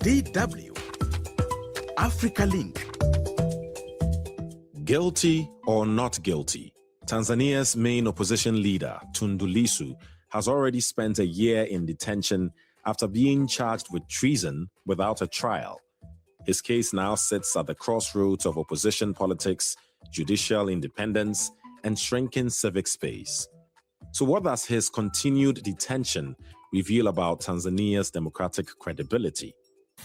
DW Africa Link. Guilty or not guilty, Tanzania's main opposition leader, Tundu Lissu, has already spent a year in detention after being charged with treason without a trial. His case now sits at the crossroads of opposition politics, judicial independence, and shrinking civic space. So what does his continued detention reveal about Tanzania's democratic credibility?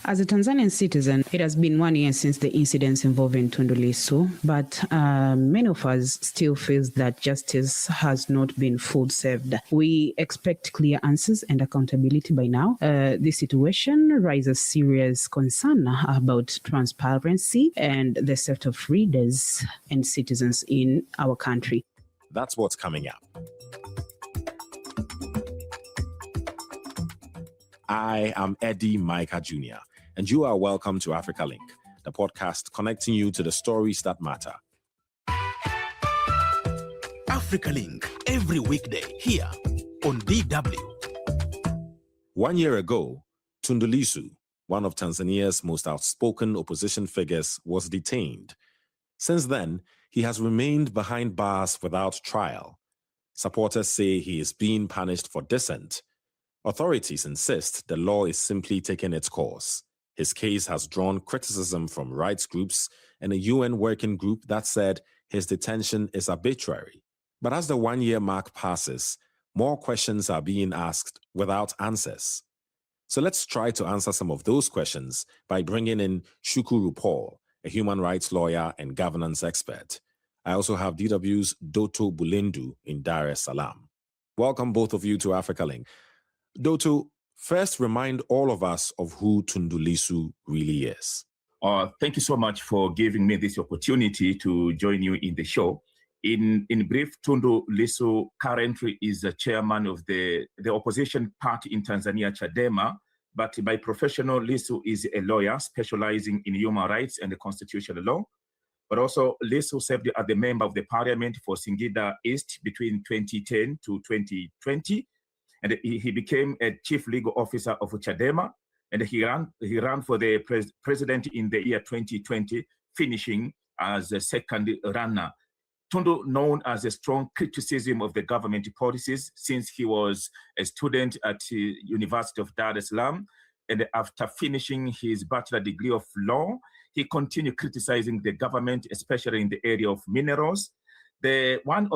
As a Tanzanian citizen, it has been 1 year since the incidents involving Tundu Lissu, but many of us still feel that justice has not been full served. We expect clear answers and accountability by now. This situation raises serious concern about transparency and the safety of readers and citizens in our country. That's what's coming up. I am Eddie Micah Jr., and you are welcome to Africa Link, the podcast connecting you to the stories that matter. Africa Link, every weekday here on DW. 1 year ago, Tundu Lissu, one of Tanzania's most outspoken opposition figures, was detained. Since then, he has remained behind bars without trial. Supporters say he is being punished for dissent. Authorities insist the law is simply taking its course. His case has drawn criticism from rights groups and a UN working group that said his detention is arbitrary. But as the 1 year mark passes, more questions are being asked without answers. So let's try to answer some of those questions by bringing in Shukuru Paul, a human rights lawyer and governance expert. I also have DW's Doto Bulendu in Dar es Salaam. Welcome both of you to Africa Link. Doto, first remind all of us of who Tundu Lissu really is. Thank you so much for giving me this opportunity to join you in the show. In brief, Tundu Lissu currently is the chairman of the opposition party in Tanzania, Chadema, but by professional, Lissu is a lawyer specializing in human rights and constitutional law. But also, Lissu served as the member of the parliament for Singida East between 2010 to 2020. And he became a chief legal officer of Chadema, and he ran for the president in the year 2020, finishing as the second runner. Tundu, known as a strong criticism of the government policies since he was a student at the University of Dar es Salaam, and after finishing his bachelor degree of law, he continued criticizing the government, especially in the area of minerals. Among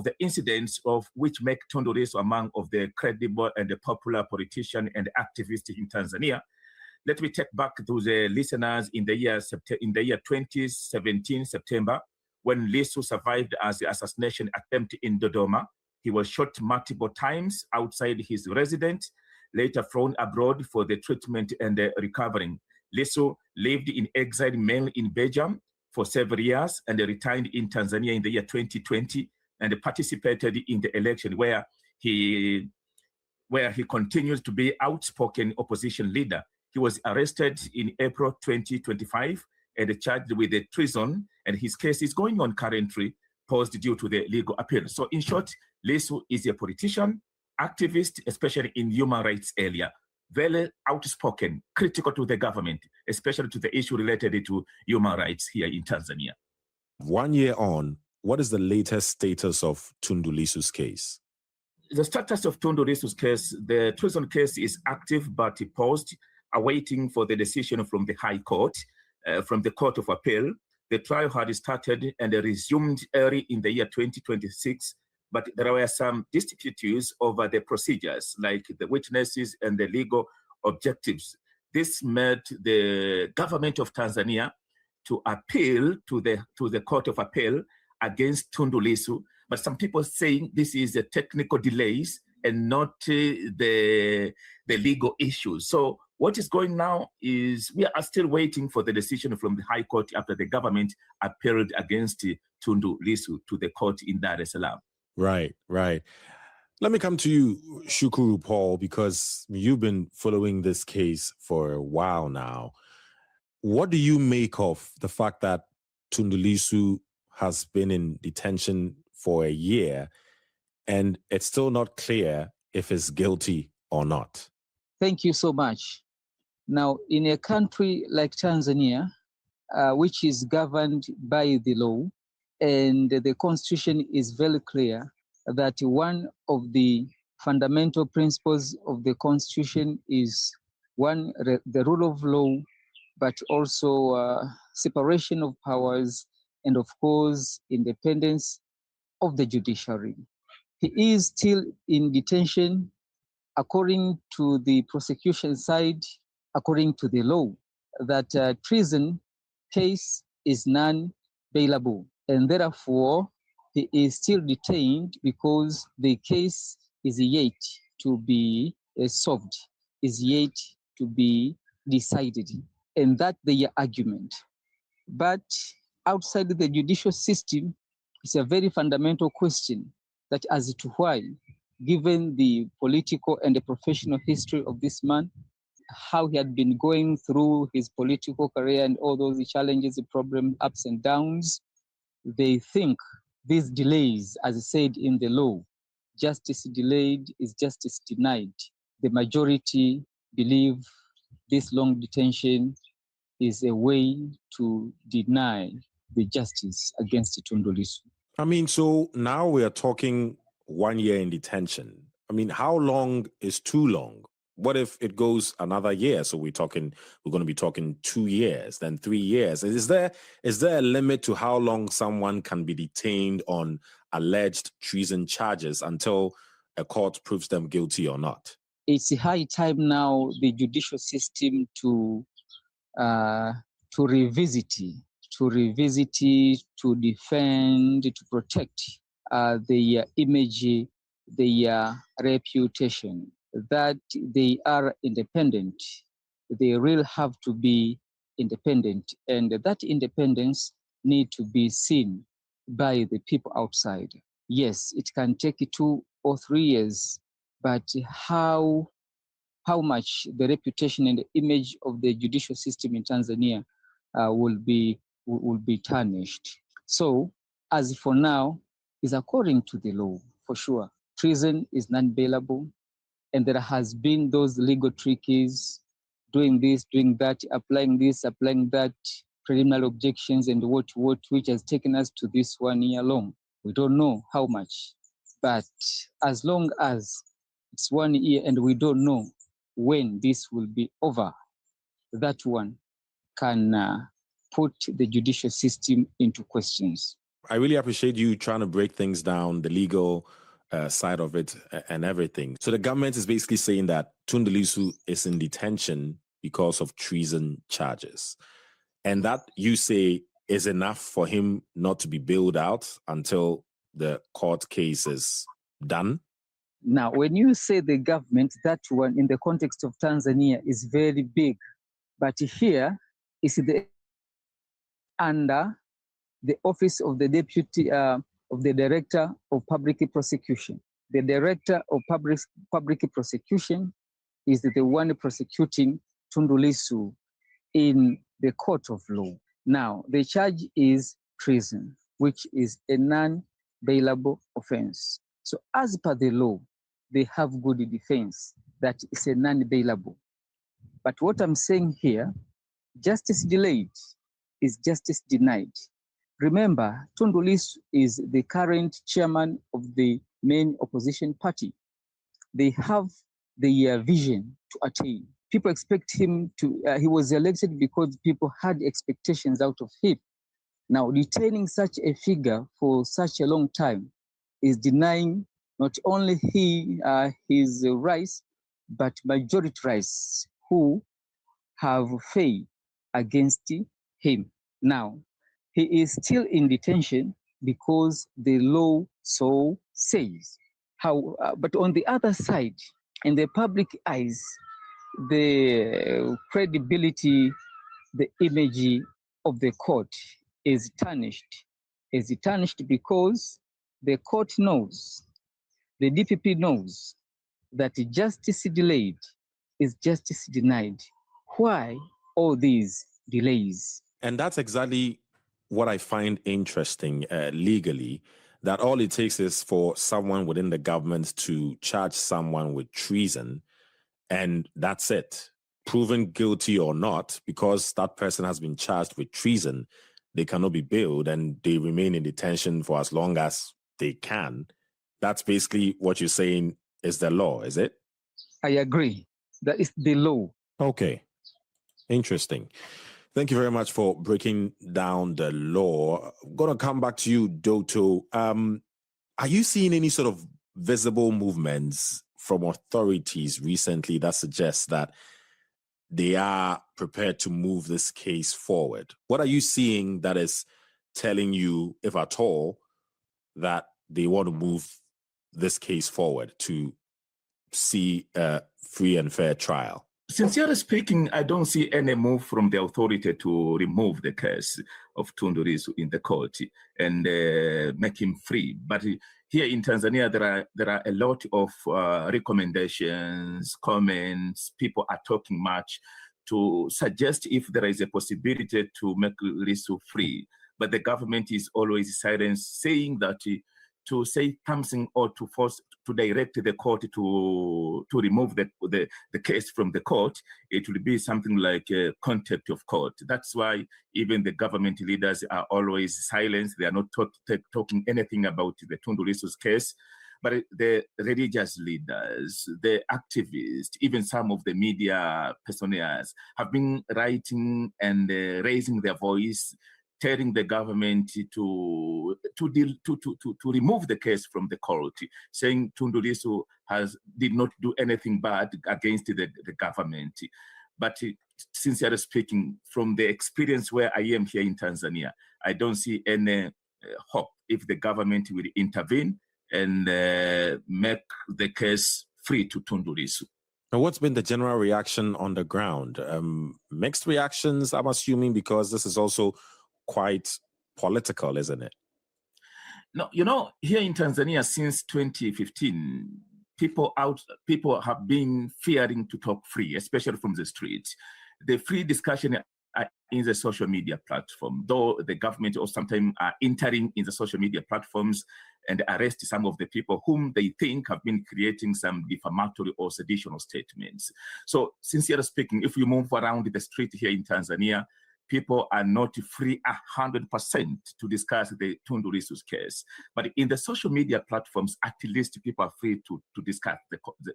the incidents of which make Tundu Lissu among of the credible and the popular politician and activist in Tanzania. Let me take back to the listeners in the year 2017 September, when Lissu survived as the assassination attempt in Dodoma. He was shot multiple times outside his residence, later flown abroad for the treatment and recovering. Lissu lived in exile mainly in Belgium for several years and returned in Tanzania in the year 2020 and participated in the election where he continues to be outspoken opposition leader. He was arrested in April 2025 and charged with the treason, and his case is going on currently, paused due to the legal appeal. So in short, Lissu is a politician, activist, especially in human rights area, very outspoken, critical to the government, especially to the issue related to human rights here in Tanzania. 1 year on, what is the latest status of Tundu Lissu's case? The status of Tundu Lissu's case, the treason case is active but paused, awaiting for the decision from the High Court, from the Court of Appeal. The trial had started and resumed early in the year 2026, but there were some disputes over the procedures, like the witnesses and the legal objectives. This made the government of Tanzania to appeal to the Court of Appeal against Tundu Lissu. But some people saying this is a technical delays and not the legal issues. So what is going now is we are still waiting for the decision from the High Court after the government appealed against Tundu Lissu to the court in Dar es Salaam. Right. Let me come to you, Shukuru Paul, because you've been following this case for a while now. What do you make of the fact that Tundu Lissu has been in detention for a year and it's still not clear if he's guilty or not? Thank you so much. Now, in a country like Tanzania, which is governed by the law, and the constitution is very clear that one of the fundamental principles of the constitution is one, the rule of law, but also separation of powers, and of course, independence of the judiciary. He is still in detention according to the prosecution side, according to the law, that treason case is non-bailable, and therefore he is still detained because the case is yet to be solved, is yet to be decided, and that's their argument. But outside the judicial system, it's a very fundamental question that as to why, given the political and the professional history of this man, how he had been going through his political career and all those challenges, the problems, ups and downs, they think these delays, as said in the law, justice delayed is justice denied. The majority believe this long detention is a way to deny the justice against Tundu Lissu. I mean, so now we are talking 1 year in detention. I mean, how long is too long? What if it goes another year? So we're going to be talking 2 years, then 3 years. Is there a limit to how long someone can be detained on alleged treason charges until a court proves them guilty or not? It's high time now the judicial system to revisit, to defend, to protect their image, their reputation, that they are independent. They really have to be independent, and that independence need to be seen by the people outside. Yes, it can take 2 or 3 years, but how much the reputation and the image of the judicial system in Tanzania will be tarnished. So, as for now, is according to the law, for sure. Treason is non-bailable, and there has been those legal tricks, doing this, doing that, applying this, applying that, preliminary objections, and what, which has taken us to this 1 year long. We don't know how much, but as long as it's 1 year and we don't know when this will be over, that one can put the judicial system into questions. I really appreciate you trying to break things down, the legal side of it and everything. So the government is basically saying that Tundu Lissu is in detention because of treason charges. And that, you say, is enough for him not to be bailed out until the court case is done? Now, when you say the government, that one in the context of Tanzania is very big. But here is under the office of the deputy of the director of public prosecution. The director of public prosecution is the one prosecuting Tundu Lissu in the court of law. Now, the charge is treason, which is a non-bailable offense. So as per the law, they have good defense that is a non-bailable. But what I'm saying here, justice delayed is justice denied. Remember, Tundu Lissu is the current chairman of the main opposition party. They have the vision to attain. People expect him to, he was elected because people had expectations out of him. Now, detaining such a figure for such a long time is denying not only his rights, but majority rights who have faith against him. Now, he is still in detention because the law so says. But on the other side, in the public eyes, the credibility, the image of the court is tarnished. Is tarnished because the court knows, the DPP knows that justice delayed is justice denied. Why all these delays? And that's exactly what I find interesting legally, that all it takes is for someone within the government to charge someone with treason, and that's it. proven guilty or not, because that person has been charged with treason, they cannot be bailed and they remain in detention for as long as they can. That's basically what you're saying is the law, is it? I agree. That is the law. Okay. Interesting. Thank you very much for breaking down the law. I'm going to come back to you, Doto. Are you seeing any sort of visible movements from authorities recently that suggests that they are prepared to move this case forward? What are you seeing that is telling you, if at all, that they want to move this case forward to see a free and fair trial? Sincerely speaking, I don't see any move from the authority to remove the case of Tundu Lissu in the court and make him free. But here in Tanzania, there are a lot of recommendations, comments. People are talking much to suggest if there is a possibility to make Lissu free. But the government is always silent, saying that to say something or to force to direct the court to remove the case from the court, it will be something like contempt of court. That's why even the government leaders are always silent. They are not talking anything about the Tundu Lissu's case. But the religious leaders, the activists, even some of the media personages have been writing and raising their voice, telling the government to remove the case from the court, saying Tundu Lissu did not do anything bad against the government. But sincerely speaking, from the experience where I am here in Tanzania, I don't see any hope if the government will intervene and make the case free to Tundu Lissu. And what's been the general reaction on the ground? Mixed reactions, I'm assuming, because this is also quite political, isn't it? No, here in Tanzania since 2015, people have been fearing to talk free, especially from the streets. The free discussion in the social media platform, though the government or sometimes are entering in the social media platforms and arrest some of the people whom they think have been creating some defamatory or seditional statements. So sincerely speaking, if you move around the street here in Tanzania, people are not free 100% to discuss the Tundu Lissu's case. But in the social media platforms, at least people are free to discuss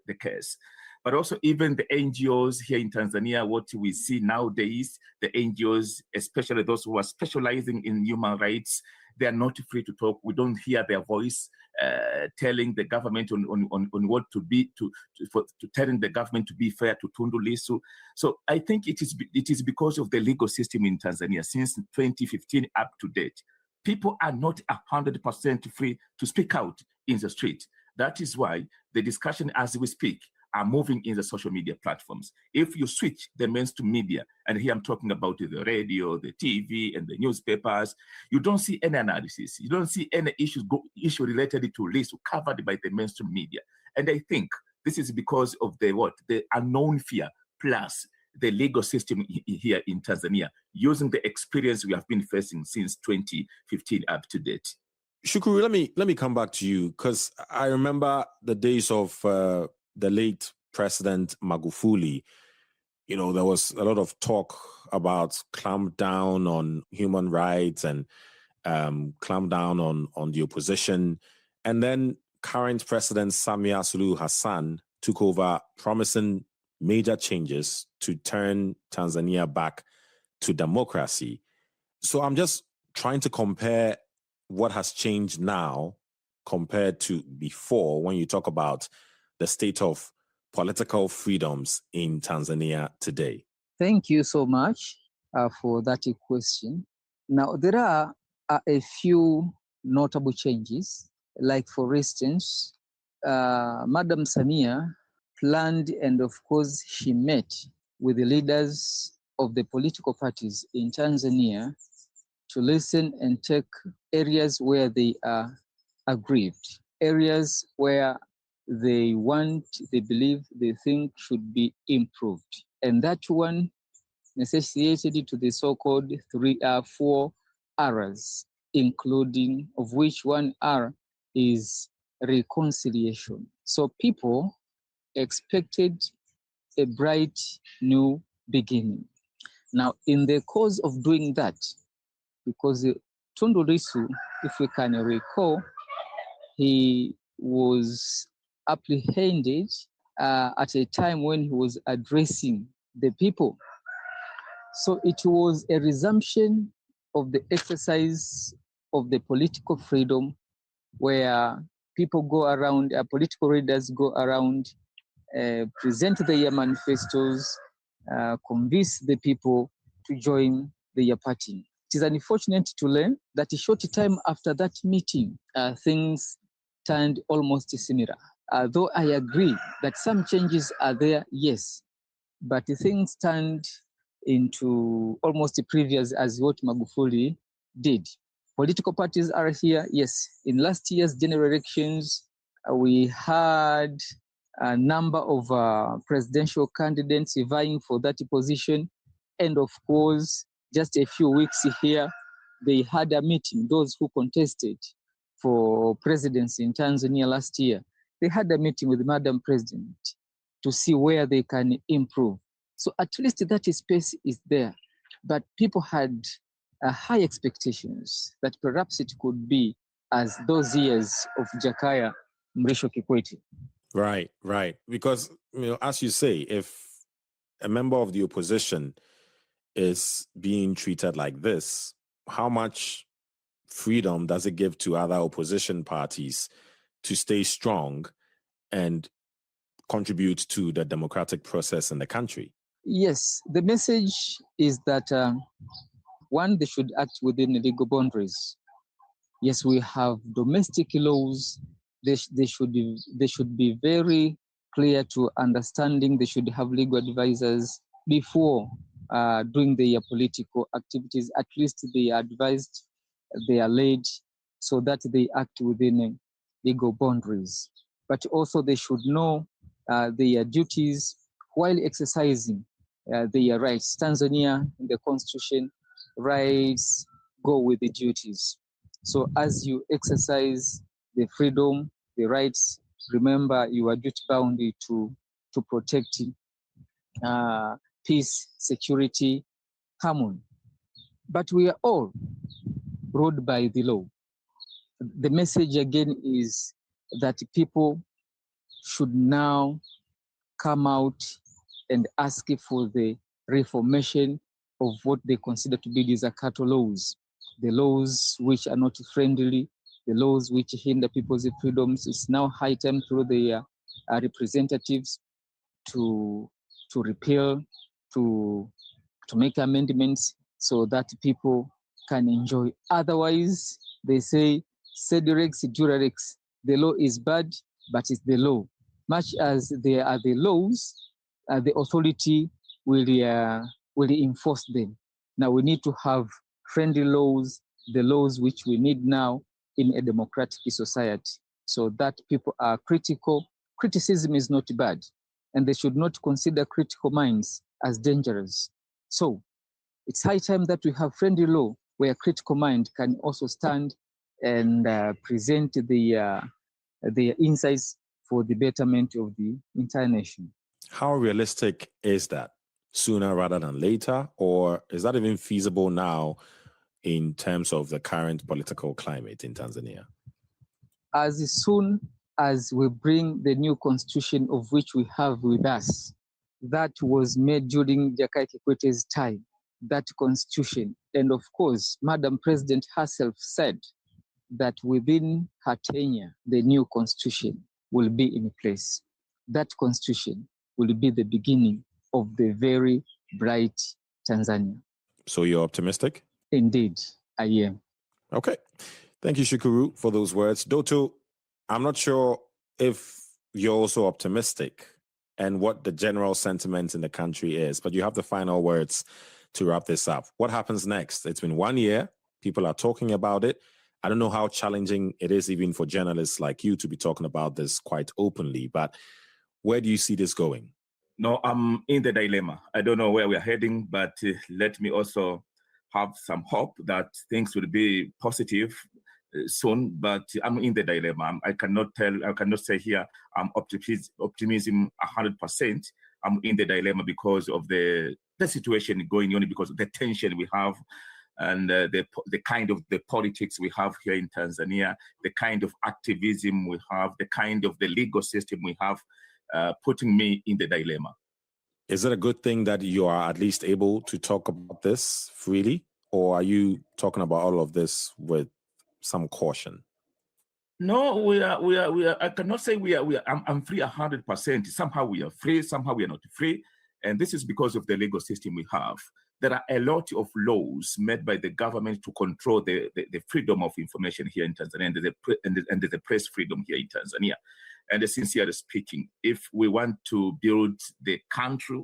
the case. But also even the NGOs here in Tanzania, what we see nowadays, the NGOs, especially those who are specializing in human rights, they are not free to talk. We don't hear their voice telling the government on what to be, telling the government to be fair to Tundu Lissu. So I think it is because of the legal system in Tanzania since 2015 up to date. People are not 100% free to speak out in the street. That is why the discussion as we speak are moving in the social media platforms. If you switch the mainstream media, and here I'm talking about the radio, the TV, and the newspapers, you don't see any analysis. You don't see any issue related to Lissu covered by the mainstream media. And I think this is because of the unknown fear plus the legal system here in Tanzania, using the experience we have been facing since 2015 up to date. Shukuru, let me come back to you, because I remember the days of the late President Magufuli. There was a lot of talk about clamp down on human rights and clamp down on the opposition. And then current President Samia Suluhu Hassan took over, promising major changes to turn Tanzania back to democracy. So I'm just trying to compare what has changed now compared to before when you talk about the state of political freedoms in Tanzania today. Thank you so much for that question. Now, there are a few notable changes. Like, for instance, Madam Samia planned and, of course, she met with the leaders of the political parties in Tanzania to listen and take areas where they are aggrieved, areas where they believe, they think should be improved. And that one necessitated to the so-called 4 R's, including of which one R is reconciliation. So people expected a bright new beginning. Now, in the course of doing that, because Tundu Lissu, if we can recall, he was apprehended at a time when he was addressing the people. So it was a resumption of the exercise of the political freedom where people go around, political leaders go around, present their manifestos, convince the people to join their party. It is unfortunate to learn that a short time after that meeting, things turned almost similar. Though I agree that some changes are there, yes, but things turned into almost previous as what Magufuli did. Political parties are here, yes. In last year's general elections, we had a number of presidential candidates vying for that position. And of course, just a few weeks here, they had a meeting, those who contested for presidency in Tanzania last year, they had a meeting with Madam President to see where they can improve. So at least that space is there. But people had high expectations that perhaps it could be as those years of Jakaya Mrisho Kikwete. Right, right. Because, as you say, if a member of the opposition is being treated like this, how much freedom does it give to other opposition parties to stay strong and contribute to the democratic process in the country? Yes, the message is that one, they should act within the legal boundaries. Yes, we have domestic laws. They should be very clear to understanding. They should have legal advisors before doing their political activities. At least they are advised, they are led so that they act within legal boundaries. But also they should know their duties while exercising their rights. Tanzania, in the constitution, rights go with the duties. So as you exercise the freedom, the rights, remember you are duty bound to protect peace, security, harmony. But we are all ruled by the law. The message again is that people should now come out and ask for the reformation of what they consider to be Desakato laws, the laws which are not friendly, the laws which hinder people's freedoms. It's now high time through the representatives to repeal, to make amendments so that people can enjoy. Otherwise, they say, sed rex dura rex. The law is bad, but it's the law. Much as there are the laws, the authority will enforce them. Now we need to have friendly laws, the laws which we need now in a democratic society, so that people are critical. Criticism is not bad, and they should not consider critical minds as dangerous. So it's high time that we have friendly law where critical mind can also stand and present their insights for the betterment of the entire nation. How realistic is that? Sooner rather than later? Or is that even feasible now in terms of the current political climate in Tanzania? As soon as we bring the new constitution of which we have with us, that was made during Jakaya Kikwete's time, that constitution. And of course, Madam President herself said that within her tenure, the new constitution will be in place. That constitution will be the beginning of the very bright Tanzania. So you're optimistic? Indeed, I am. Okay. Thank you, Shukuru, for those words. Doto, I'm not sure if you're also optimistic and what the general sentiment in the country is, but you have the final words to wrap this up. What happens next? It's been 1 year. People are talking about it. I don't know how challenging it is even for journalists like you to be talking about this quite openly, but where do you see this going? No, I'm in the dilemma. I don't know where we're heading, but let me also have some hope that things will be positive soon, but I'm in the dilemma. I cannot say here I'm optimism 100%. I'm in the dilemma because of the situation going on, because of the tension we have, and the kind of the politics we have here in Tanzania, the kind of activism we have, the kind of the legal system we have, putting me in the dilemma. Is it a good thing that you are at least able to talk about this freely, or are you talking about all of this with some caution? No, we are. I cannot say we are. I'm free 100%. Somehow we are free. Somehow we are not free, and this is because of the legal system we have. There are a lot of laws made by the government to control the freedom of information here in Tanzania, and the press freedom here in Tanzania. And sincerely speaking, if we want to build the country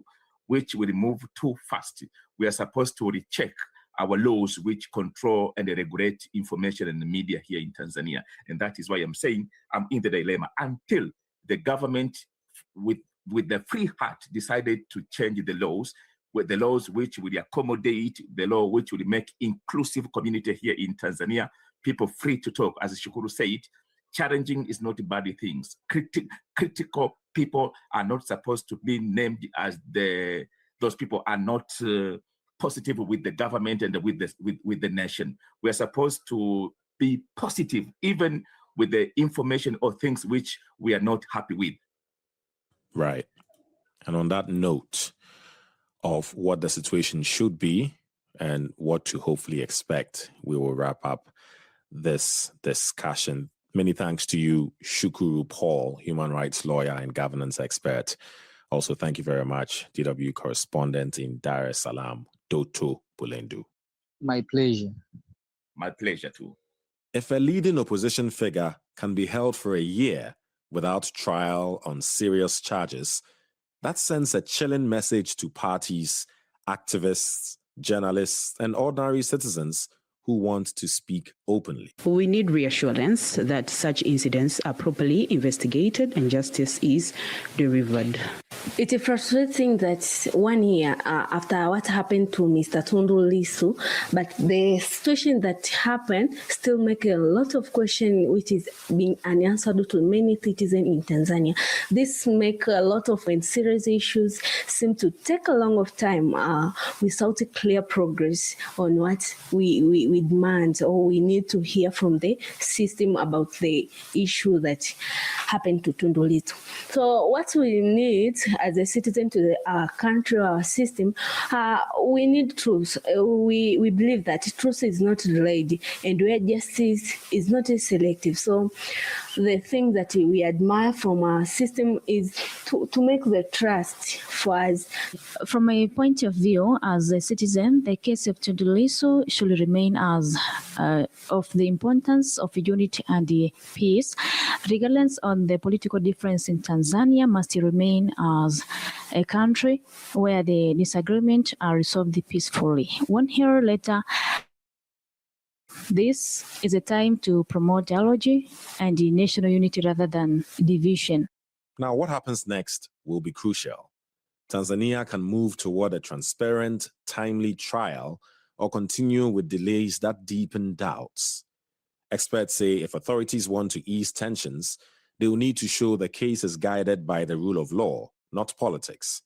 which will move too fast, we are supposed to recheck our laws which control and regulate information and the media here in Tanzania. And that is why I'm saying I'm in the dilemma until the government, with the free heart, decided to change the laws, with the laws which will accommodate, the law which will make inclusive community here in Tanzania, people free to talk. As Shukuru said, challenging is not bad things. Critical people are not supposed to be named as those people are not positive with the government and with the nation. We are supposed to be positive, even with the information or things which we are not happy with. Right. And on that note of what the situation should be and what to hopefully expect, we will wrap up this discussion. Many thanks to you, Shukuru Paul, human rights lawyer and governance expert. Also, thank you very much, DW correspondent in Dar es Salaam, Doto Bulendu. My pleasure. My pleasure too. If a leading opposition figure can be held for a year without trial on serious charges, that sends a chilling message to parties, activists, journalists, and ordinary citizens who want to speak openly. We need reassurance that such incidents are properly investigated and justice is delivered. It is frustrating that 1 year after what happened to Mr. Tundu Lissu, but the situation that happened still make a lot of questions which is being unanswered to many citizens in Tanzania. This make a lot of serious issues seem to take a long of time without a clear progress on what we demand or we need to hear from the system about the issue that happened to Tundu Lissu. So what we need as a citizen to our country, our system, we need truth. We believe that truth is not delayed and where justice is not selective. So the thing that we admire from our system is to make the trust for us. From a point of view, as a citizen, the case of Tundu Lissu should remain as of the importance of unity and peace. Regardless on the political difference in Tanzania must remain as a country where the disagreements are resolved peacefully. 1 year later, this is a time to promote dialogue and national unity rather than division. Now, what happens next will be crucial. Tanzania can move toward a transparent, timely trial or continue with delays that deepen doubts. Experts say if authorities want to ease tensions, they will need to show the case is guided by the rule of law, not politics.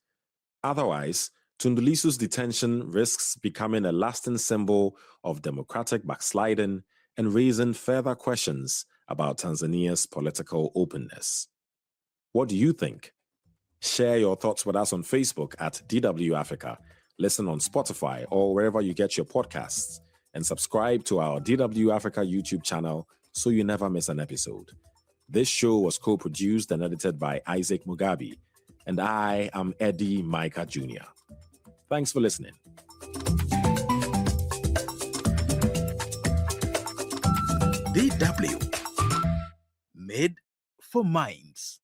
Otherwise, Tundu Lissu's detention risks becoming a lasting symbol of democratic backsliding and raising further questions about Tanzania's political openness. What do you think? Share your thoughts with us on Facebook at DW Africa. Listen on Spotify or wherever you get your podcasts. And subscribe to our DW Africa YouTube channel so you never miss an episode. This show was co-produced and edited by Isaac Mugabe. And I am Eddie Micah Jr. Thanks for listening. DW, made for minds.